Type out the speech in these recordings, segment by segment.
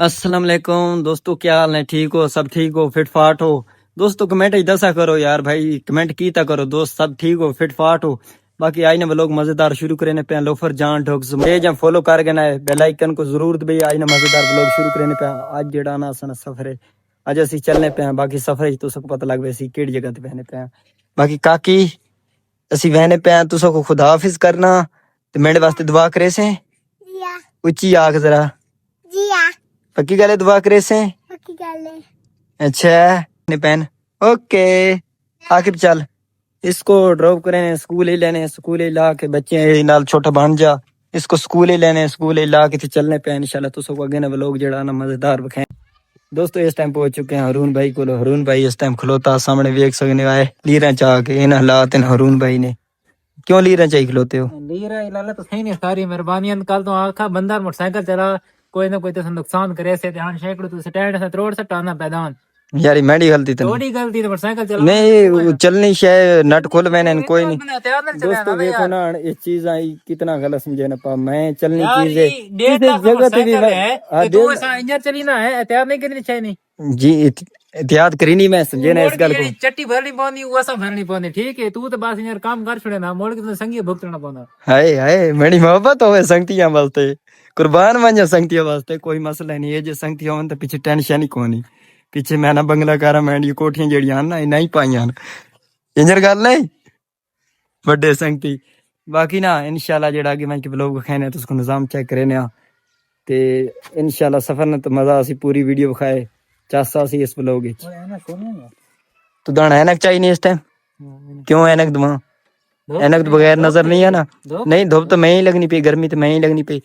अस्सलाम वालेकुम दोस्तों, क्या हाल है? ठीक हो? सब ठीक हो? फिट फाट हो? दोस्तों कमेंट ही दसा करो यार भाई, कमेंट कीता करो दोस्त, सब ठीक हो? फिट फाट हो? बाकी आज ने व्लॉग मजेदार शुरू करे ने पे लोफर जान ठोक्स पेज या फॉलो कर गए ना बेल आइकन को जरूर दबाई। आज ने मजेदार व्लॉग शुरू करे पे आज जेड़ा ना सन सफर है, आज असि चलने पे हैं। बाकी सफर तो सबको पता लग गया सी केड़ी जगह ते बहने पे हैं। बाकी काकी असि बहने पे हैं, तुसो को खुदा हाफिज करना ते मेरे वास्ते दुआ करे से। उच्ची आख जरा। पक्की गल है, दुआ करे से। पक्की गल है। अच्छा ने पेन ओके। आखिर चल इसको ड्रॉप करें, स्कूल ही लेने, स्कूल ही ला के बच्चे नाल छोटा बन जा, इसको स्कूल ही लेने, स्कूल ही ला के चलने पे इंशाल्लाह। तो सब अगे ना व्लॉग जेड़ा ना मजेदार बखाए। दोस्तों इस टाइम पहुंच चुके हैं हरून भाई को। हरून भाई इस टाइम खलोता सामने वेख सकने आए लीरा चाह के इन हालात इन हरून भाई ने। क्यों लीरा चाह खलोते हो? लीरा इलाला तो सही नहीं, सारी मेहरबानी। कल तो आखा बंदा मोटरसाइकिल चला कोई ना कोई तो नुकसान करे से ध्यान शेकड़ो तो स्टैंड से रोड से टाना पैदान यार मेरी गलती तो थोड़ी गलती तो मोटरसाइकिल चला नहीं, चलनी शे नट खोल मैंने कोई नहीं। दोस्तों देखो ना इस चीज आई कितना गलत समझे ना पा। मैं चलनी चीज है जगह पे भी तू ऐसा इंजन चली ना है एहतियात नहीं करनी चाहिए नहीं जी, एहतियात करी नहीं मैं समझे ना इस गल को। चट्टी भरनी पौंदी वैसा भरनी पौंदी, ठीक है? तू तो बस यार काम कर छोड़े ना, मोड़ के तो संगी भुगतना पौंदा। हाय हाय मेरी मोहब्बत होवे संगतियां वास्ते, कुर्बान बन जा संगतियां वास्ते, कोई मसला नहीं है। जे संगतियां होन तो पीछे टेंशन ही कोनी। पीछे मैं ना बंगला कारा मैं ये कोठियां जेड़ियां ना नहीं पाईयां इंजर गल नहीं बड़े संगती। बाकी ना इंशाल्लाह जेड़ा अगे मैं ब्लॉग खाने तो उसको निजाम चेक करे आ ते इंशाल्लाह सफर ने तो मजा आसी पूरी वीडियो दिखाए चासा सी इस ब्लॉग विच। तो दाना ऐनक चाहिए नहीं इस टाइम? क्यों ऐनक दवा? ऐनक बगैर नजर नहीं है ना। नहीं धूप तो मैं ही लगनी पई, गर्मी तो मैं ही लगनी पई।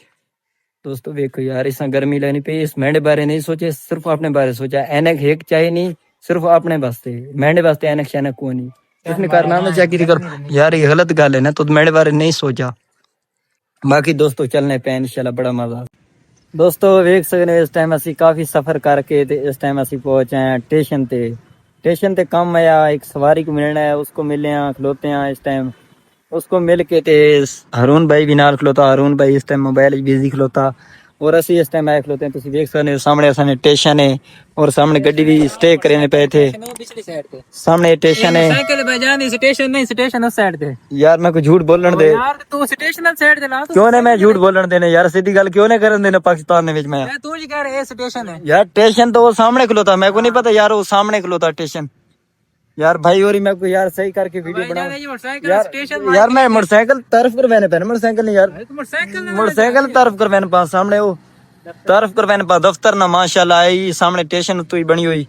दोस्तों देखो यार इस गर्मी लगनी पई, इस मेरे बारे नहीं सोचे, सिर्फ अपने बारे सोचा। ऐनक एक चाहिए नहीं सिर्फ अपने वास्ते, मेरे वास्ते ऐनक शैनक को नहीं। इसने करना ना चाकरी कर यार, ये गलत गल है ना। तो मेरे बारे नहीं सोचा। बाकी दोस्तों चलने पे इंशाल्लाह बड़ा मजा। दोस्तों वेख सकते इस टाइम असी काफी सफर करके ते इस टाइम असी पहुंचे हैं स्टेशन ते। स्टेशन ते कम आया एक सवारी को मिलना है, उसको मिले हैं खलोते हैं इस टाइम। उसको मिल के ते हरून भाई भी नाल खलोता। हरून भाई इस टाइम मोबाइल बिजी खलोता और असी इस टाइम आए खलोते हैं। तुम देख सकते हो सामने सामने स्टेशन है और सामने गड्डी भी स्टे करने पे थे। सामने स्टेशन है। साइकिल पे जानी स्टेशन नहीं, स्टेशन उस साइड पे। यार मैं कोई झूठ बोलने दे यार तू स्टेशन साइड दे ला क्यों ने मैं झूठ बोलने देने यार, सीधी गल क्यों ने करन देना पाकिस्तान ने विच मैं। तू जी कह रहे स्टेशन है यार स्टेशन तो वो सामने खलोता, मेरे को नहीं पता यार वो सामने खलोता स्टेशन। यार भाई और मैं को यार सही करके वीडियो बना यार मैं मोटरसाइकिल तरफ कर मैंने पहना मोटरसाइकिल नहीं यार, मोटरसाइकिल तरफ कर मैंने पास सामने वो तरफ कर मैंने पास दफ्तर ना माशाल्लाह आई सामने स्टेशन तो ही बनी हुई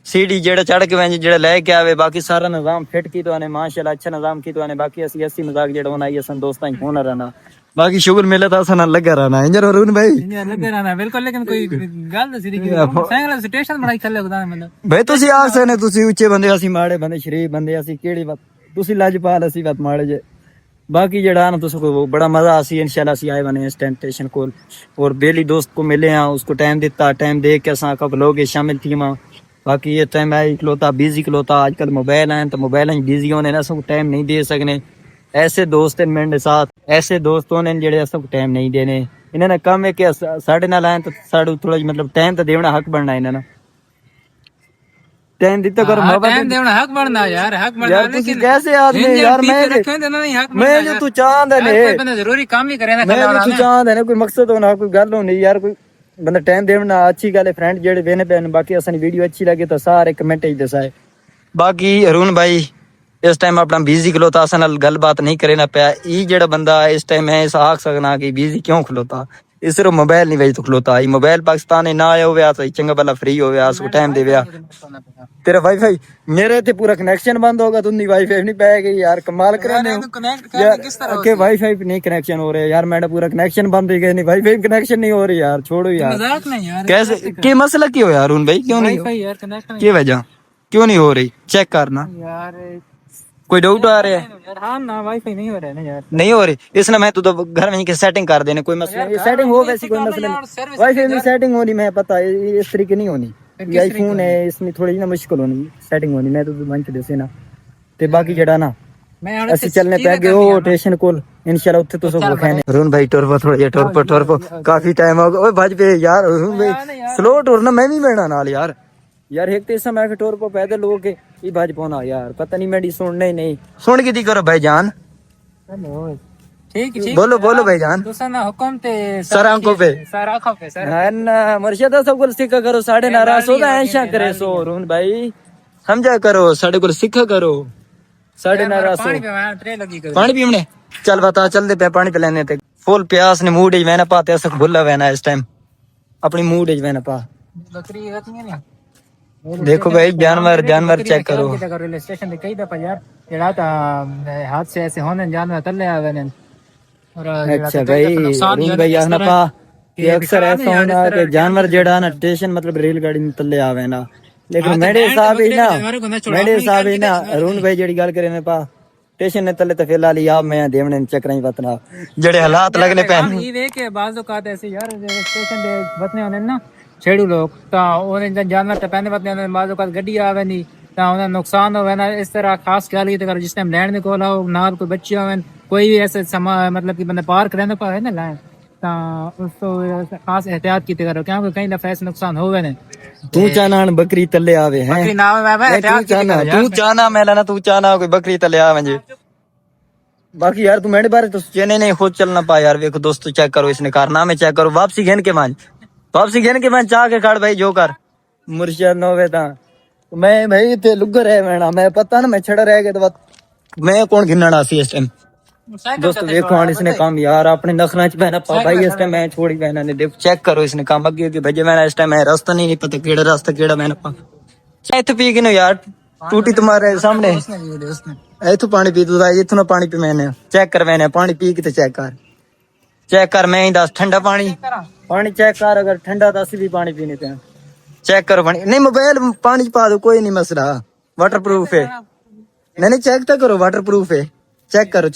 सीढ़ी जेड़ा चढ़ के वैन जेड़ा लेके आवे। बाकी सारा निजाम फिट की तो आने माशाल्लाह अच्छा निजाम की तो आने। बाकी असि अस्सी मजाक जेड़ा बनाई असन दोस्तां ही होना रहना। बाकी शुगर मिले तो असन लगा रहना इंजर हरून भाई लगे रहना बिल्कुल। लेकिन कोई गल दसी दी साइकिल स्टेशन बनाई चले खुदा मतलब भाई तुसी आख सकने तुसी उच्चे बंदे असि माड़े बंदे शरीफ बंदे असि केड़ी बात तुसी लाजपाल असि बात माड़े जे। बाकी जेड़ा ना तुसको बड़ा मजा आसी इंशाल्लाह। असि आए बने स्टेशन को और बेली दोस्त को मिले हैं, उसको टाइम दिता, टाइम दे के असा कब लोग शामिल थी वहाँ। बाकी ये टाइम है खलोता बिजी खलोता। आजकल मोबाइल हैं तो मोबाइल बिजी होने ना सब टाइम नहीं दे सकने। ऐसे दोस्त हैं मेरे साथ, ऐसे दोस्तों ने जेड़े सब टाइम नहीं देने। इन्होंने कम है कि साढ़े नाल आए तो साढ़े थोड़ा मतलब टाइम तो देना हक बनना इन्होंने टाइम दिता करो टाइम देना हक बनना यार, हक बनना यार लेकिन कैसे आदमी यार मैं जो तू चाहता है जरूरी काम ही करे ना, मैं जो तू चाहता है कोई मकसद होना कोई गल होनी यार, कोई बंदा टाइम देना अच्छी गल है। फ्रेंड जेड़े वेने पे बाकी असनी वीडियो अच्छी लगे तो सारे कमेंट ही दसाए। बाकी अरुण भाई इस टाइम अपना बिजी खलोता अस नाल गलबात नहीं करे ना पाया। ई जेड़ा बंदा इस टाइम है इस आख सकना कि बिजी क्यों खलोता, इस सिर्फ मोबाइल नहीं तो खलोता। मोबाइल पाकिस्तान ना आया हुआ तो चंगा भला फ्री हो गया उसको टाइम दे गया। तेरा वाईफाई मेरे ते पूरा कनेक्शन बंद होगा, तुम वाईफाई नहीं पाएगी यार, कमाल कराने हो के वाईफाई नहीं कनेक्शन हो रहे यार। मेरा पूरा कनेक्शन बंद हो गया, नहीं वाईफाई कनेक्शन नहीं हो रही यार, छोड़ो यार कैसे के मसला क्यों यार अरुण भाई क्यों नहीं क्या वजह क्यों नहीं हो रही चेक करना यार, कोई डाउट आ रहा है? हाँ ना वाईफाई नहीं हो रहा है ना यार, नहीं हो रही इसने मैं तो घर में सेटिंग कर देने कोई मसला नहीं, सेटिंग हो वैसी कोई मसला नहीं। वाईफाई में सेटिंग होनी मैं पता है इस तरीके नहीं होनी, ये आईफोन है इसमें थोड़ी ना मुश्किल होनी सेटिंग होनी। मैं तो मंच दे ना ते बाकी जड़ा ना असि चलने पे गए हो स्टेशन को इंशाल्लाह उत्थे तुस खाने अरुण भाई टुरपो थोड़ा जिहा टुरपो काफी टाइम हो गया ओए भज पे यार अरुण भाई स्लो टुरना मैं भी मेरा नाल यार यार एक तो इस समय टुरपो पैदल हो के ई भज पाना यार पता नहीं मेरी सुनने ही नहीं सुन की करो भाईजान ठीक है बोलो भाईजान तुसा ना हुक्म ते सर आंखों पे सर है ना मुर्शिदा सब कुछ सीखा करो साढ़े नाराज होता ऐसा करे सो अरुण भाई समझा करो साढ़े को सीखा करो साढ़े नाराज हो पानी पीने चल बता चल दे पे पानी पिलाने ते फुल प्यास ने मूड मैंने पाते ऐसा भुला वैना इस टाइम अपनी मूड मैंने पा बकरी रहती है ना देखो भाई जानवर चेक करो रेलवे स्टेशन पे कई दफा यार जेड़ा ता हादसे ऐसे होने जानवर तले आवे ने और अच्छा भाई अरुण भाई आना पा कि अक्सर ऐसा होना कि जानवर जेड़ा ना स्टेशन मतलब रेलगाड़ी में तले आवे ना लेकिन मेरे हिसाब है ना अरुण भाई जेड़ी गल करे ने पा स्टेशन ने तले तो फिलहाल यार मैं देवने चक्कर ही वतना जेड़े हालात लगने पे ये वे के बाजू का ऐसे यार स्टेशन दे वतने होने ना छेड़ू लोग ता ओने जानवर ते पहने वतने होने बाजू का गड्डी आवे नी ता ओने नुकसान होवे ना इस तरह खास ख्याल ये कर जिस टाइम लैंड दे कोल आओ नाल कोई बच्चे होवे कोई भी ऐसे समा मतलब कि बंदे पार करने पा है ना लाइन ता उस तो खास एहतियात की करो क्योंकि कहीं दफा ऐसे नुकसान होवे ने तू चाहना बकरी तले आवे हैं बकरी ना आवे तू चाहना मैं लाना तू चाहना कोई बकरी तले आवे जी बाकी यार तू मेरे बारे तो चेने नहीं खुद चलना पा यार देखो दोस्तों चेक करो इसने कारनामे चेक करो वापसी घेन के मान चाह के काट भाई जो कर मुर्शिद नोवे ता मैं भाई ते लुगर है मैना मैं पता ना मैं छड़ा रह गया तो मैं कौन घिनना सी इस टाइम दोस्तों देखो हाँ इसने काम यार अपने नखरा च बहना पा भाई इस टाइम मैं छोड़ी बहना ने देखो चेक करो इसने काम अगे भेजे मैंने इस टाइम रास्ता नहीं पता केड़ा रास्ता केड़ा मैंने पा इत्थे पी के यार टूटी तुम्हारे सामने इथु पानी पी तू इथु ना पानी पी मैंने चेक कर मैंने पानी पी के चेक कर मैं ही दस ठंडा पानी चेक कर अगर ठंडा दस भी पानी पीने पे चेक करो पानी नहीं मोबाइल पानी पा दो कोई नहीं मसला वाटर प्रूफ है नहीं चेक तो करो वाटर प्रूफ है चेक करो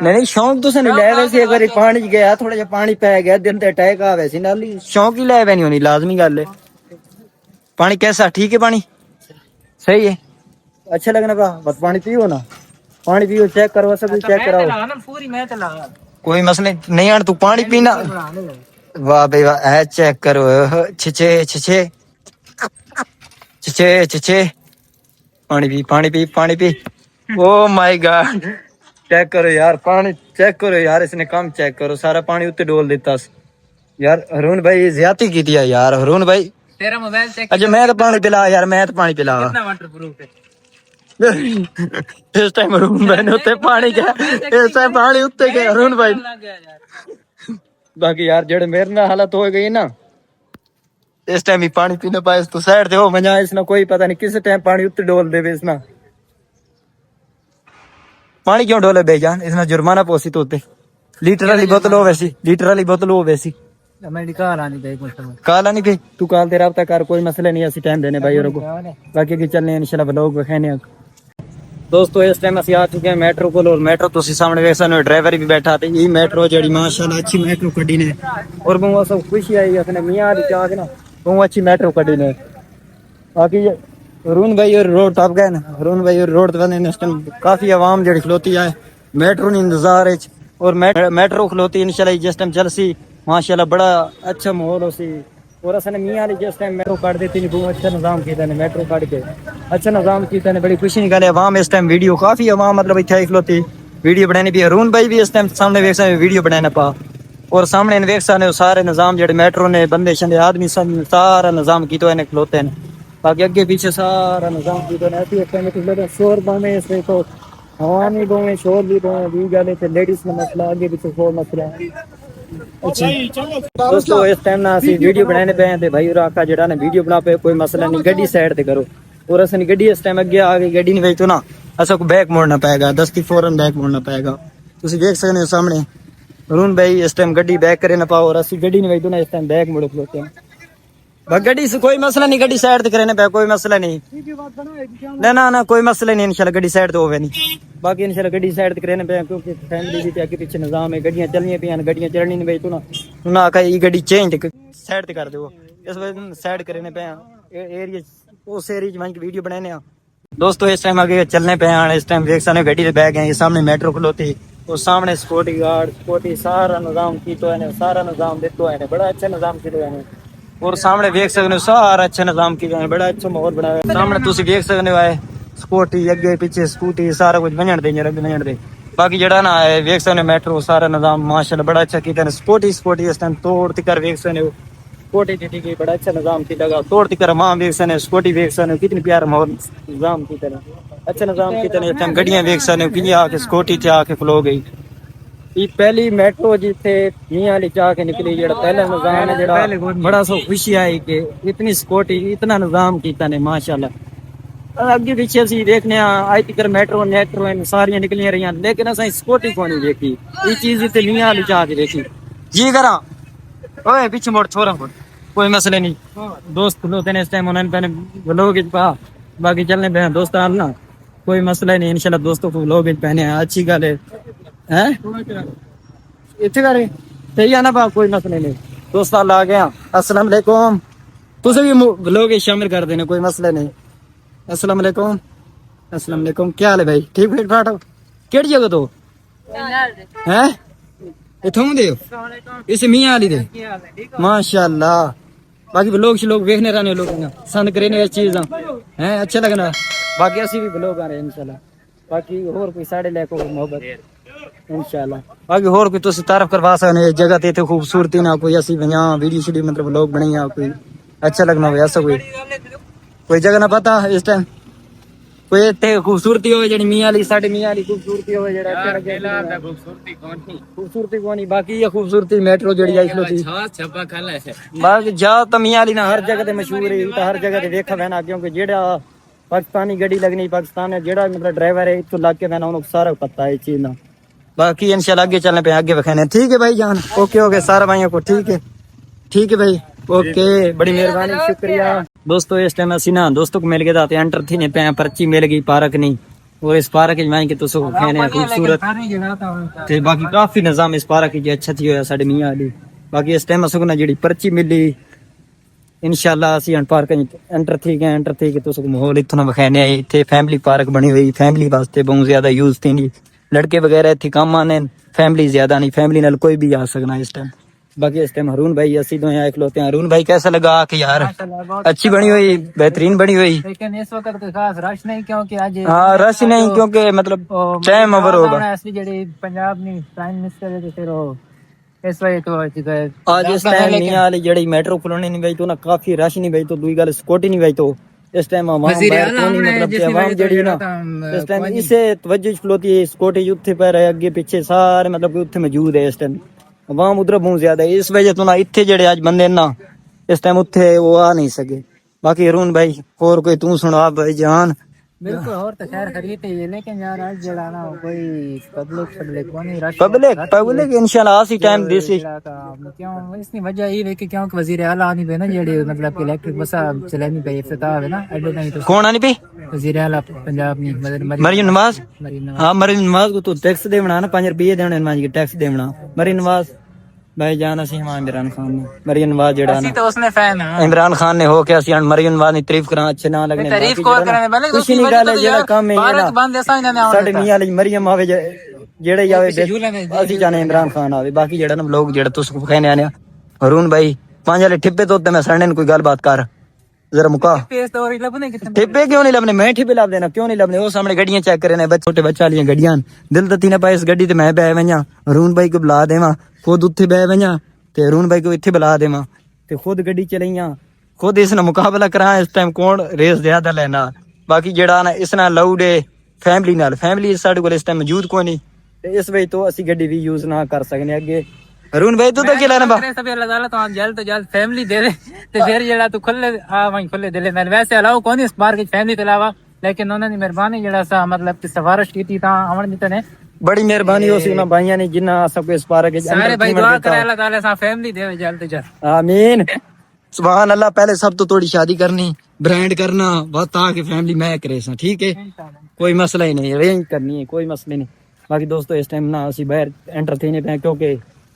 नहीं शौक तो नहीं लै वैसे अगर पानी गया थोड़ा जा पानी पै गया दिन ते अटैक आ वैसे नाल शौक ही लै नहीं होनी लाजमी गल है पानी कैसा ठीक है पानी सही है अच्छा लगना पा बस पानी पियो ना पानी पियो चेक करो सब चेक कराओ कोई मसले नहीं आन तू पानी पीना वाह भाई वाह है चेक करो छे पानी पी ओ माय गॉड चेक करो यार पानी चेक करो यार इसने काम चेक करो सारा पानी उत्ते डोल देता यार अरुण भाई ज्यादती की दिया यार अरुण भाई तेरा मोबाइल चेक अच्छा मैं तो पानी पिला यार मैं तो पानी पिला कितना वाटरप्रूफ है इस टाइम अरुण भाई ने उत्ते पानी गया इस टाइम पानी उत्ते गया अरुण भाई बाकी यार जेड़े मेरे ना हालत हो गई ना इस टाइम ही पानी पीने पाए तो साइड दे हो मजा इसना कोई पता नहीं किस टाइम पानी उत्ते डोल देवे इसना पानी क्यों डोले बेजान इसना जुर्माना पोसी तो उत्ते लीटर वाली बोतल हो वैसी काल आनी पे तू काल तेरा रब्ता कर कोई मसला नहीं ऐसी टाइम देने भाई और को बाकी की चलने इंशाल्लाह ब्लॉग दिखाने दोस्तों इस टाइम ਅਸੀਂ ਆ ਚੁੱਕੇ ਹਾਂ ਮੈਟਰੋ ਕੋਲ ਔਰ ਮੈਟਰੋ ਤੁਸੀਂ ਸਾਹਮਣੇ ਵੇਖ ਸਕਦੇ ਹੋ ਡਰਾਈਵਰ ਵੀ ਬੈਠਾ ਤੇ ਇਹ ਮੈਟਰੋ ਜਿਹੜੀ ਮਾਸ਼ਾਅੱਲਾ ਅੱਛੀ ਮੈਟਰੋ ਕੱਢੀ ਨੇ ਔਰ ਬਹੁਤ ਸਭ ਖੁਸ਼ੀ ਆਈ ਆਪਣੇ ਮੀਆਂ ਦੀ ਚਾਹ ਨਾ बहुत अच्छी मेट्रो कटी ने बाकी अरुण भाई और रोड टप गए ना अरुण भाई और रोड बने इस टाइम काफी आवाम जड़ी खलोती है मेट्रो ने इंतजार है और मेट्रो खलोती इंशाल्लाह जिस टाइम चलसी माशाल्लाह बड़ा अच्छा माहौल होसी और असने मियां ने जिस टाइम मेट्रो काट देती ने बहुत अच्छा निजाम किया ने मेट्रो काट के अच्छा निजाम किया ने बड़ी खुशी निकाले आवाम इस टाइम वीडियो काफी आवाम मतलब इत्थे खलोती वीडियो बनाने भी अरुण भाई भी इस टाइम सामने देख सकते वीडियो बनाने पा और सामने देख सकते हो सारे निजाम जेडे मेट्रो ने बंदे शंदे आदमी सारा निजाम की तो खलोते हैं बाकी अगे पीछे सारा निजाम की तो शोर बामे तो हवा नहीं बोवे शोर भी बोवे भी गल लेडीज का मसला आगे पीछे शोर मसला दोस्तों इस टाइम ना असि वीडियो बनाने पे हैं भाई आका जेड़ा ने वीडियो बना पे कोई मसला नहीं गड्डी साइड ते करो और असनी गड्डी इस टाइम अगे आ गई गड्डी नहीं भेज तो ना असा को बैक मोड़ना पड़ेगा 10 की फौरन बैक मोड़ना पड़ेगा तुम देख सकते हो सामने अरुण भाई इस टाइम गड्डी बैक करे ना पाओ और असि गड्डी नहीं भेज तो ना इस टाइम बैक मोड़ खलोते हैं गड्डी से कोई मसला नहीं गड्डी साइड ते करने पे कोई मसला नहीं ना कोई मसला नहीं इंशाल्लाह गड्डी साइड तो होवे नहीं बाकी इंशाल्लाह गड्डी साइड ते करने पे क्योंकि फैमिली भी आगे पीछे निजाम है गड्डियां चलनी पे गड्डियां चलनी नहीं भेज तो ना आका ये गड्डी चेंज साइड ते कर दो इस वजह साइड करने पे एरिया उस एरिया च वीडियो बनाने दोस्तों इस टाइम आगे चलने पे हैं। इस टाइम देख सकते गड्डी बैग हैं, ये सामने मेट्रो खलोती और सामने सिक्योरिटी गार्ड सिक्योरिटी सारा निजाम की तो है, सारा निजाम देते है, बड़ा अच्छा निजाम किया है। और सामने देख सकते हो सारा अच्छा निजाम किया है, बड़ा अच्छा माहौल बनाया है। सामने तुम देख सकते हो है सिक्योरिटी अगे पीछे स्कूटी सारा कुछ बजन दे बजन दे। बाकी जड़ा ना है देख सकते मेट्रो सारा निजाम माशाल्लाह बड़ा अच्छा किया है। सिक्योरिटी इस टाइम तोड़ तिकर देख सकते हो स्कूटी दी बड़ा अच्छा निजाम की लगा तोड़ तिकर वहां देख सकते स्कूटी देख सकते कितनी प्यारा माहौल निजाम की तरह अच्छा निजाम की तरह गड्डियां देख सकते हो कि आके स्कूटी से आके फ्लो गई। ये पहली मेट्रो जिथे मियां वाली जाके निकली जेड़ा पहला निजाम है जेड़ा बड़ा सो खुशी आई कि इतनी सिक्योरिटी इतना निजाम कीता ने माशाल्लाह। अगे पीछे असि देखने आज तक मेट्रो नेट्रो सारियां निकलियां रही लेकिन असा सिक्योरिटी को नहीं देखी। ये चीज इतने मियां वाली जाके देखी जी करा ओए पीछे मोड़ छोरा मोड़ कोई मसले नहीं। दोस्त लोग इस टाइम उन्होंने पहने लोग पा बाकी चलने पे दोस्त ना कोई मसला नहीं इंशाल्लाह दोस्तों को लोग पहने अच्छी गल है इतने करे सही है ना बा कोई मसले नहीं। दोस्त आ गया अस्सलाम वालेकुम तुझे भी लोग शामिल कर देने कोई मसला नहीं। अस्सलाम वालेकुम अस्सलाम वालेकुम क्या हाल है भाई ठीक ठीक ठाक केड़ी जगह तो हैं इथों दे इस मियां वाली दे माशाल्लाह। बाकी लोग देखने रहने लोग पसंद करे ने चीज हैं अच्छा लगना। बाकी असि भी ब्लॉग आ रहे हैं इंशाल्लाह। बाकी होर कोई साढ़े ले को मोहब्बत इंशाल्लाह। बाकी होर कोई तुसी तारीफ करवा सकने इस जगह ते इतनी खूबसूरती ना कोई असि यहाँ वीडियो शीडियो मतलब ब्लॉग बनाई कोई अच्छा लगना हो ऐसा कोई जगह ना पता इस टाइम कोई इतने खूबसूरती हो जड़ी मियां वाली साडे मियां वाली खूबसूरती हो जड़ा अच्छा लगे खूबसूरती कोनी बाकी ये खूबसूरती मेट्रो जड़ी आई खलोती छप्पा खाला है बाकी जा तो मियां वाली ना हर जगह ते मशहूर है तो हर जगह ते देखा वैना क्योंकि जेड़ा पाकिस्तानी गड्डी लगनी पाकिस्तान है जेड़ा मतलब ड्राइवर है इतो लाग के वैना उनको सारा पता है चीज ना। बाकी इंशाल्लाह आगे चलने पे आगे बखाने ठीक है भाई जान ओके सारा भाइयों को ठीक है भाई ओके बड़ी मेहरबानी शुक्रिया। दोस्तों इस टाइम असि ना दोस्तों को मिल गया एंटर थी नहीं पे पर्ची मिल गई पार्क नहीं और इस पार्क की तो कहने खूबसूरत बाकी काफी निजाम इस पार्क की अच्छा थी होया साडे मियां वाली। बाकी इस टाइम असको ना जेडी पर्ची मिली इंशाल्लाह असि पार्क एंटर थी गए तो माहौल इतना बखाने इतने फैमिली पार्क बनी हुई फैमिली वास्ते बहुत ज्यादा यूज थी लड़के वगैरह इतने काम आने फैमिली ज्यादा नहीं फैमिली नाल कोई भी आ सकना इस टाइम। बाकी इस टाइम रून भाई असी दो यहाँ खलोते हैं। रून भाई कैसा लगा कि यार अच्छी बनी हुई बेहतरीन बनी हुई लेकिन इस वक्त कोई खास रश नहीं क्योंकि आज हाँ रश नहीं क्योंकि मतलब टाइम ओवर होगा पंजाब नहीं प्राइम मिनिस्टर है फिर इस वजह तो आज इस टाइम नहीं वाली जड़ी मेट्रो खुलने नहीं भाई तो ना काफी रश नहीं भाई तो दूसरी गल सिक्योरिटी नहीं भाई तो इस टाइम मतलब आवाम जड़ी ना इस टाइम इसे तवज्जो खलोती है सिक्योरिटी उत्थे पर है अगे पीछे सारे मतलब उत्थे मौजूद है इस टाइम आवाम उधर बहुत ज्यादा है इस वजह तो ना इतने जड़े आज बंदे ना इस टाइम उत्थे वो आ नहीं सके। बाकी अरुण भाई और कोई तू सुना भाई जान बिल्कुल और तो खैर खरीद है लेकिन यार आज जड़ा ना कोई पब्लिक इंशाल्लाह आसी टाइम देसी क्यों इसकी वजह ये है कि क्योंकि वजीर आला आनी पे ना जेडी मतलब कि इलेक्ट्रिक बस चलानी पे इफ्तिताह है ना एडो नहीं तो कौन आनी पे वजीर आला पंजाब में मरियम नवाज हां मरियम नवाज को तो टैक्स देवना ना 5 रुपए देने मां टैक्स देवना मरियम नवाज भाई जान असी इमरान खान ने मरियम नवाज जेड़ा ना तो उसने फैन है इमरान खान ने हो के असी मरियम नवाज की तारीफ करा अच्छे ना लगने तारीफ को करने वाले कुछ नहीं गल है जेड़ा काम है ना बंद ऐसा ही ना साडे मियां वाली मरियम आवे जेड़े आवे असी जाने इमरान खान आवे। बाकी जेड़ा ना लोग जेड़ा तुस कहने आने अरुण भाई 5 वाले ठिप्पे तो मैं सड़ने कोई गल बात कर जरा मुका ठिप्पे क्यों नहीं लबने मैं ठिप्पे लब देना क्यों नहीं लबने वो सामने गड्डियां चेक करे ने छोटे बच्चा वाली गड्डियां दिल तो तीन पाए इस गड्डी ते मैं बह वजा अरुण भाई को बुला देवा खुद उत्थे बह वजा ते अरुण भाई को इत्थे बुला देवा ते खुद गड्डी चलाइया खुद इस ना मुकाबला करा इस टाइम कौन रेस ज्यादा लेना। बाकी जेड़ा ना इस नाल लाउड है फैमिली साडे कोल इस टाइम मौजूद कोई नहीं ते इस वजह तो असि गड्डी भी यूज ना कर सकने अगे। अरुण भाई तू तो क्या लेना बा सब अल्लाह ताला तो जल्द फैमिली दे दे ते फिर जेड़ा तू खुले वहीं खुले दे ले मैं वैसे अलाउ कौन इस बार की फैमिली के अलावा लेकिन उन्होंने मेहरबानी जेड़ा सा मतलब कि सिफारिश की थी ता आवन दिते ने बड़ी मेहरबानी हो सी ना भाइयां ने जिन्ना सबको इस पार्क के सारे भाई दुआ करे अल्लाह ताला सा फैमिली दे जल्द आमीन सुभान अल्लाह। पहले सब तो थोड़ी शादी करनी ब्रांड करना बहुत आके फैमिली मैं करे सा ठीक है कोई मसला ही नहीं अरेंज करनी है कोई मसले नहीं। बाकी दोस्तों इस टाइम ना असि बाहर एंटर थे नहीं पे क्योंकि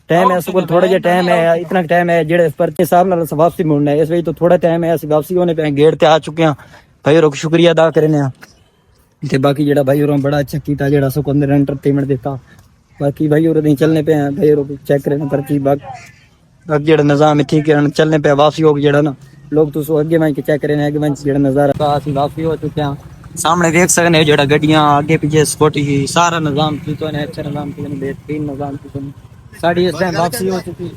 टाइम है सुबह थोड़ा जा टाइम है इतना टाइम है जेड़े परचे हिसाब नाल वापसी मुड़ना है इस वजह तो थोड़ा टाइम है असि वापसी होने पे गेट ते आ चुके हैं भाई रोक शुक्रिया अदा करने ਤੇ ਬਾਕੀ ਜਿਹੜਾ ਭਾਈ ਹੋਰਾਂ ਬੜਾ ਅੱਛਾ ਕੀਤਾ ਜਿਹੜਾ ਸੋ ਅੰਦਰ ਐਂਟਰਟੇਨਮੈਂਟ ਦਿੱਤਾ ਬਾਕੀ ਭਾਈ ਹੋਰ ਨਹੀਂ ਚੱਲਨੇ पे भाई और चेक करें पर्ची बाकी ਜਿਹੜਾ ਨਿਜ਼ਾਮ ਇੱਥੇ ਕਰਨ ਚੱਲਨੇ पे वापसी हो ਜਿਹੜਾ ਨਾ ਲੋਕ ਤੁਸੀਂ ਅੱਗੇ ਮੈਂ ਚੈੱਕ ਕਰੇ ਨੇ ਅੱਗੇ ਮੈਂ ਜਿਹੜਾ ਨਜ਼ਾਰਾ ਅਸੀਂ ਵਾਪਸੀ ਹੋ ਚੁੱਕੇ ਹਾਂ ਸਾਹਮਣੇ ਦੇਖ ਸਕਦੇ ਹੋ ਜਿਹੜਾ ਗੱਡੀਆਂ ਅੱਗੇ ਪਿੱਛੇ ਸਪੋਰਟੀ ਸਾਰਾ ਨਿਜ਼ਾਮ ਕੀਤਾ ਨੇ ਅੱਛਾ ਨਿਜ਼ਾਮ ਕੀਤਾ ਨੇ बेहतरीन ਨਿਜ਼ਾਮ ਕੀਤਾ ਨੇ ਸਾਡੀ ਇਸ ਟਾਈਮ ਵਾਪਸੀ ਹੋ ਚੁੱਕੀ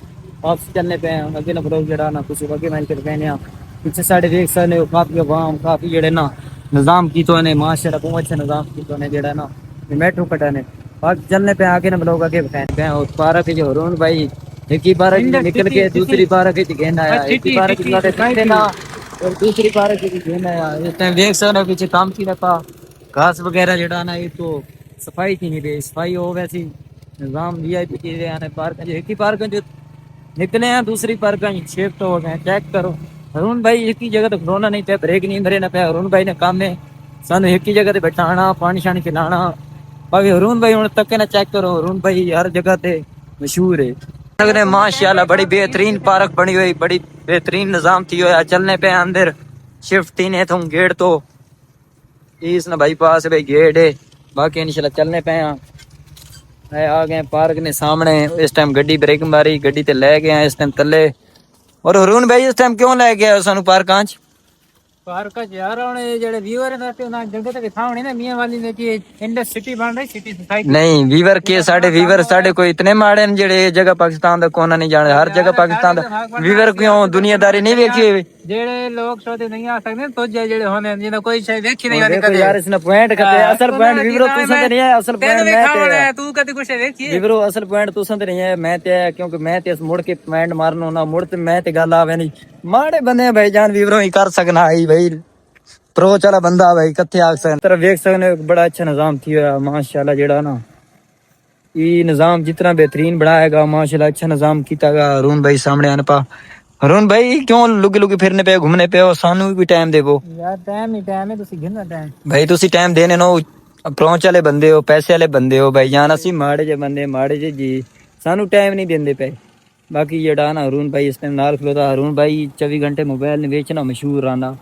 वापस चलने पे ਅੱਗੇ ਨਾ ਬਰੋ ਜਿਹੜਾ ਨਾ ਤੁਸੀਂ ਅੱਗੇ ਮੈਂ ਕਰ ਪੈਨੇ ਆ ਪਿੱਛੇ ਸਾਡੇ ਦੇਖ ਸਕਦੇ ਹੋ ਕਾਫੀ ਆਵਾਮ ਕਾਫੀ ਜਿਹੜੇ ਨਾ ਨਿਜ਼ਾਮ ਕੀਤਾ ਨੇ ਮਾਸ਼ਾਅੱਲਾ ਬਹੁਤ ਅੱਛਾ ਨਿਜ਼ਾਮ ਕੀਤਾ ਨੇ ਜਿਹੜਾ ਨਾ मेट्रो कटा ने बाकी चलने पे आगे ना लोग आगे बताने पे और पार्क जो हरून भाई एक ही पार्क निकल के दूसरी पार्क की गेंद आया एक ही पार्क की बातें ना और दूसरी पार्क की गेंद आया इस टाइम देख सकते हो पीछे काम की रहता घास वगैरह जड़ा ना ये तो सफाई थी नहीं रही सफाई हो वैसी निजाम वीआईपी की आने पार्क एक ही पार्क जो निकले हैं दूसरी पार्क शिफ्ट हो गए चेक करो हरून भाई एक ही जगह तो खड़ोना नहीं पे ब्रेक नहीं भरे ना पे हरून भाई ने काम में सानू एक ही जगह ते बैठाना पानी शानी पिलाना बाकी हरून भाई हूं तक ना चेक करो हरून भाई हर जगह ते मशहूर है माशाल्लाह बड़ी बेहतरीन पार्क बनी हुई बड़ी बेहतरीन निजाम थी होया चलने पे अंदर शिफ्ट थी ने तुम गेट तो इस ना भाई पास भाई गेट है बाकी इंशाल्लाह चलने पे आ गए पार्क ने सामने इस टाइम गड्डी ब्रेक मारी गड्डी ते ले गए इस टाइम तले और हरून भाई इस टाइम क्यों ले गया सानू पार्क आंच पार्क यार हुन जेड़े व्यूअर ने ते ना जगह ते दिखावणी ना मियां वाली ने कि इंडस सिटी बन रही सिटी सोसाइटी नहीं वीवर के साडे कोई इतने माड़े ने जेड़े जगह पाकिस्तान दा कोना नहीं जाने हर जगह पाकिस्तान दा वीवर क्यों दुनियादारी नहीं देखी जेड़े लोग सोते नहीं आ सकते तो जेड़े होने जिन्हें कोई शय देखी नहीं आती कदे यार इसने पॉइंट करते असल पॉइंट वीवर तू संग नहीं है असल पॉइंट मैं ते तू कदी कुछ देखी वीवर असल पॉइंट तू संग नहीं है मैं ते क्योंकि मैं ते मुड़ के पॉइंट मारनो ना मुड़ ते मैं ते गल आवे नहीं माड़े बंदे भाईजान वीवरों ही कर सकना आई भाई प्रो चला बंदा भाई कत्थे आ सकते तरफ देख सकते हो बड़ा अच्छा निजाम थी होया माशाल्लाह जेड़ा ना ये निजाम जितना बेहतरीन बनाएगा माशाल्लाह अच्छा निजाम कीतागा हरून भाई सामने आने पा हरून भाई क्यों लुगे लुगे फिरने पे घूमने पे हो सानू भी टाइम देवो यार टाइम ही टाइम है तुसी गिनना टाइम भाई तुसी टाइम देने नो अप्रोच वाले बंदे हो पैसे वाले बंदे हो भाई जान असि माड़े जे बंदे माड़े जे जी सानू टाइम नहीं देंदे पे बाकी जेड़ा ना हरून भाई इस टाइम नाल खलोता हरून भाई 24 घंटे मोबाइल ने बेचना मशहूर आना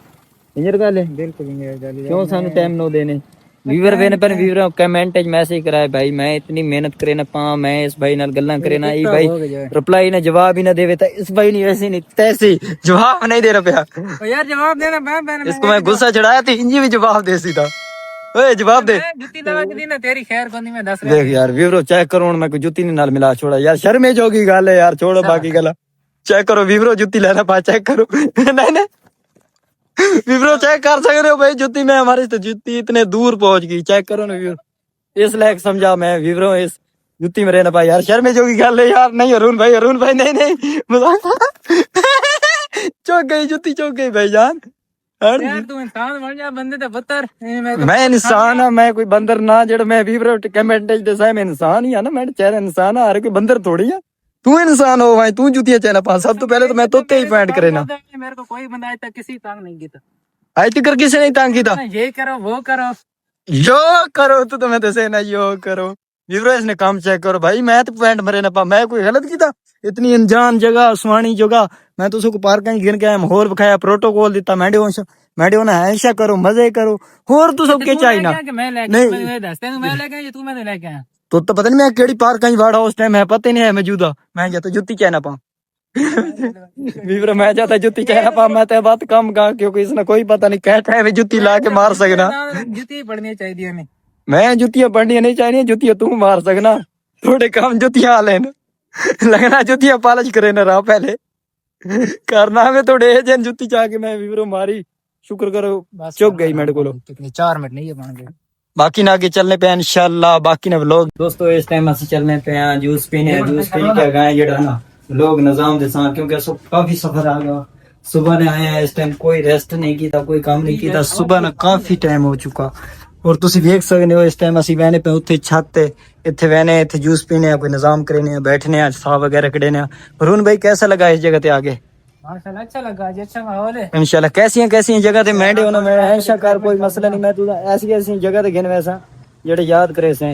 इंजर गल है बिल्कुल इंजर गल क्यों सानू टाइम नो देने वीवर वेने पर वीवर कमेंट मैसेज कराए भाई मैं इतनी मेहनत करे ना पा मैं इस भाई नाल गल्लां करे ना ई भाई रिप्लाई ना जवाब ही ना देवे ता इस भाई ने ऐसे नहीं तैसे जवाब नहीं दे रहा ओ यार जवाब देना मैं इसको मैं गुस्सा चढ़ाया तो इंजी भी जवाब दे सीधा ओए जवाब दे जुत्ती लगा के दी ना तेरी खैर कोनी मैं दस देख यार वीवरो चेक करो मैं कोई जुत्ती नहीं नाल मिला छोड़ा यार शर्मे जोगी गल है यार छोड़ो बाकी गल्ला चेक करो वीवरो जुत्ती लेना पा चेक करो नहीं वीवरो चेक कर सकते हो भाई जुत्ती में हमारी तो जुत्ती इतने दूर पहुंच गई चेक करो ना वीवरो इस लायक समझा मैं वीवरो इस जुत्ती में रहना पाया यार शर्मे जोगी गल है यार नहीं अरुण भाई नहीं चौक गई जुत्ती चौक गई भाई जान यार तू इंसान बन जा बंदे ते बदतर मैं इंसान हां मैं कोई बंदर ना जेड़ा मैं वीवरो कमेंट दे सा मैं इंसान ही हां ना मैं चेहरा इंसान हां हर कोई बंदर थोड़ी है तू इंसान हो भाई तू जुतियां चैना पा सब तो पहले तो मैं तोते ही पॉइंट करे ना मेरे को कोई बंदा आज तक किसी तंग नहीं किया आज तक किसी ने तंग किया ये करो वो करो यो करो तो मैं दसे ना यो करो वीवरो ने काम चेक करो भाई मैं तो पॉइंट मरे ना पा मैं कोई गलत किया इतनी अनजान जगह सुहानी जगह मैं तो उसको पार्क गिन के माहौल बखाया प्रोटोकॉल दिता मैंडियो ने ऐसा करो मजे करो होर तू सब के चाहिए ना मैं दसते मैं लेके आया तू मैंने लेके आया तो पता नहीं मैं केड़ी पार्क कहीं वाड़ा उस टाइम है पता ही नहीं है मौजूदा मैं जाता जुत्ती कहना पा वीवरो मैं जाता जुत्ती कहना पा मैं तो बात कम गा क्योंकि इसने कोई पता नहीं क्या टाइम जुत्ती ला के मार सकना जुत्ती पढ़नी चाहिए हमें मैं जुत्तियां पढ़नी नहीं चाहिए जुत्तियां तू मार सकना थोड़े कम जुत्तियां ले लगना जुत्तियां पालिश करे ना रहा पहले करना हमें थोड़े एजन जुत्ती चाह के मैं वीवरो मारी शुक्र करो चुक गई मेरे को 4 मिनट नहीं है बन गए बाकी ना आगे चलने पे इंशाल्लाह बाकी ना व्लॉग दोस्तों इस टाइम ਅਸੀਂ चलने पे हैं जूस पीने जूस पी के गए जेड़ा ना लोग निजाम दे साथ क्योंकि काफी सफर आ गया सुबह ने आए इस टाइम कोई रेस्ट नहीं किया कोई काम नहीं किया सुबह ना काफी टाइम हो चुका और ਤੁਸੀਂ ਵੇਖ ਸਕਦੇ ਹੋ ਇਸ ਟਾਈਮ ਅਸੀਂ ਬਹਿਨੇ ਪਏ ਉੱਥੇ ਛੱਤ ਤੇ ਇੱਥੇ ਬਹਿਨੇ ਇੱਥੇ ਜੂਸ ਪੀਨੇ ਆ ਕੋਈ ਨਿਜ਼ਾਮ ਕਰਨੇ ਆ बैठने आ साह वगैरह कड़ने आ वरुण भाई कैसा लगा इस जगह पे आगे माशाल्लाह अच्छा लगा जी अच्छा माहौल है इंशाल्लाह कैसी जगह ते मैंडे होना मैं ऐसा कर कोई मसला नहीं मैं तुझा ऐसी जगह ते गिन वैसा जेड़े याद करे से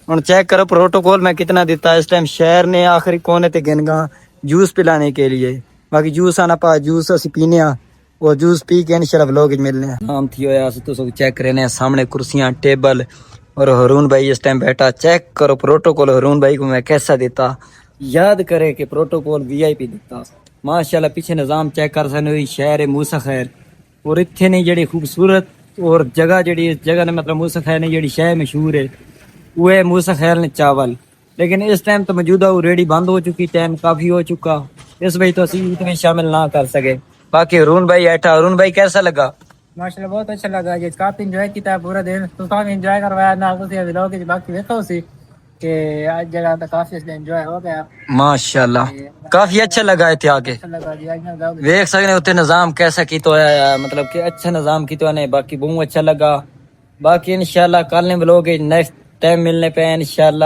हुन चेक करो प्रोटोकॉल मैं कितना देता इस टाइम शहर ने आखिरी कोने ते गिनगा जूस पिलाने के लिए बाकी जूस आना पा जूस ਅਸੀਂ पीने आ वो जूस पी के इंशाल्लाह व्लॉग में मिलने हैं। नाम थी होया तो सब चेक करने हैं सामने कुर्सियां टेबल और हरून भाई इस टाइम बैठा। चेक करो प्रोटोकॉल हरून भाई को मैं कैसा देता, याद करे कि प्रोटोकॉल वीआईपी देता माशाल्लाह। पीछे निजाम चेक कर सकते शहर मूसा खैर और इतने ने जड़ी खूबसूरत और जगह जड़ी इस जगह ने मतलब मूसा खैर ने जड़ी शहर मशहूर है वो है मूसा खैर ने चावल। लेकिन इस टाइम तो मौजूदा वो रेडी बंद हो चुकी, टाइम काफी हो चुका, इस वजह तो असी इतने शामिल ना कर सके। बाकी अरुण भाई ऐठा, अरुण भाई कैसा लगा? माशाल्लाह बहुत अच्छा लगा जी, काफी एंजॉय किया पूरा दिन, तो काफी एंजॉय करवाया ना तुसी व्लॉग के बाकी देखो सी कि आज जगह तो काफी एंजॉय हो गया माशाल्लाह काफी अच्छा लगा इत्थे आके। अच्छा लगा जी। आज ना देख सकते हो उत्थे निजाम कैसा की तो है, मतलब कि अच्छा निजाम की तो है, बाकी बहुत अच्छा लगा। बाकी इंशाल्लाह कल ने व्लॉग नेक्स्ट टाइम मिलने पे इंशाल्लाह।